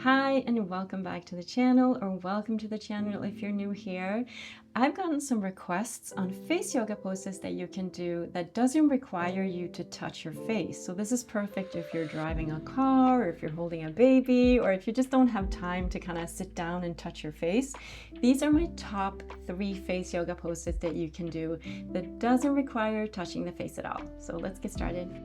Hi and welcome back to the channel, or welcome to the channel if you're new here. I've gotten some requests on face yoga poses that you can do that doesn't require you to touch your face. So this is perfect if you're driving a car, or if you're holding a baby, or if you just don't have time to kind of sit down and touch your face. These are my top 3 face yoga poses that you can do that doesn't require touching the face at all. So let's get started.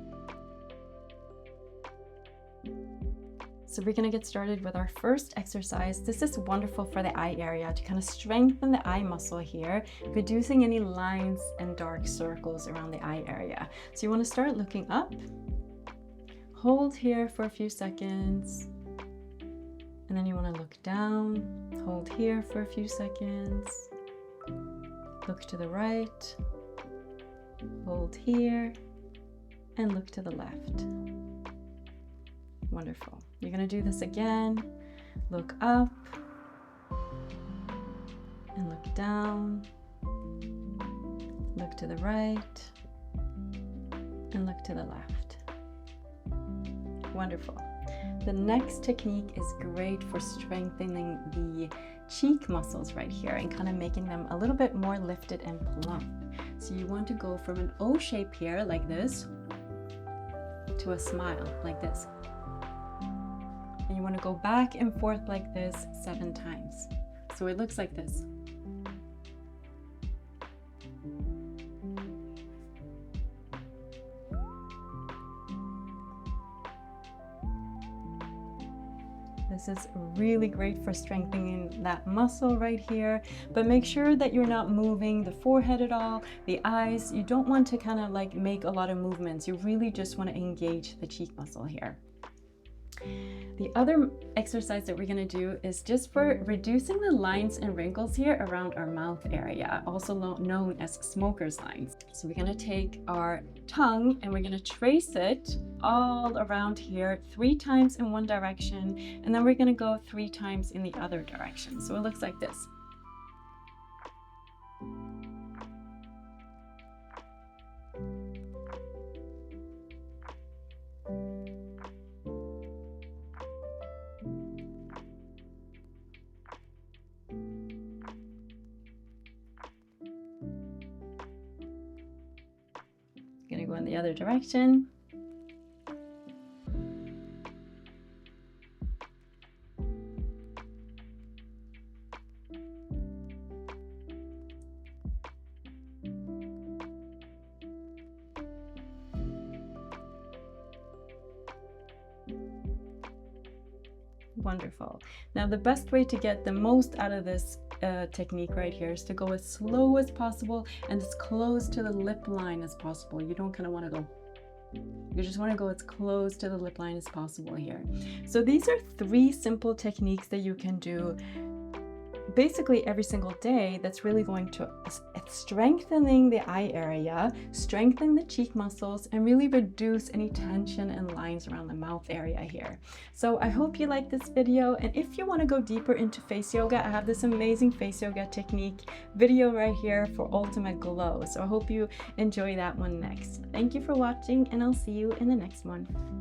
So we're going to get started with our first exercise. This is wonderful for the eye area to kind of strengthen the eye muscle here, reducing any lines and dark circles around the eye area. So you want to start looking up, hold here for a few seconds, and then you want to look down, hold here for a few seconds, look to the right, hold here, and look to the left. Wonderful. You're going to do this again. Look up and look down. Look to the right and look to the left. Wonderful. The next technique is great for strengthening the cheek muscles right here and kind of making them a little bit more lifted and plump. So you want to go from an O shape here like this to a smile like this. And you want to go back and forth like this 7 times. So it looks like this. This is really great for strengthening that muscle right here, but make sure that you're not moving the forehead at all, the eyes. You don't want to kind of like make a lot of movements. You really just want to engage the cheek muscle here. The other exercise that we're going to do is just for reducing the lines and wrinkles here around our mouth area, also known as smoker's lines. So we're going to take our tongue and we're going to trace it all around here 3 times in one direction, and then we're going to go 3 times in the other direction. So it looks like this. Gonna go in the other direction. Wonderful. Now the best way to get the most out of this technique right here is to go as slow as possible and as close to the lip line as possible. You don't kind of want to go, you just want to go as close to the lip line as possible here. So these are 3 simple techniques that you can do basically every single day that's really going to strengthening the eye area, strengthen the cheek muscles, and really reduce any tension and lines around the mouth area here. So I hope you like this video, and if you want to go deeper into face yoga, I have this amazing face yoga technique video right here for ultimate glow. So I hope you enjoy that one next. Thank you for watching, and I'll see you in the next one.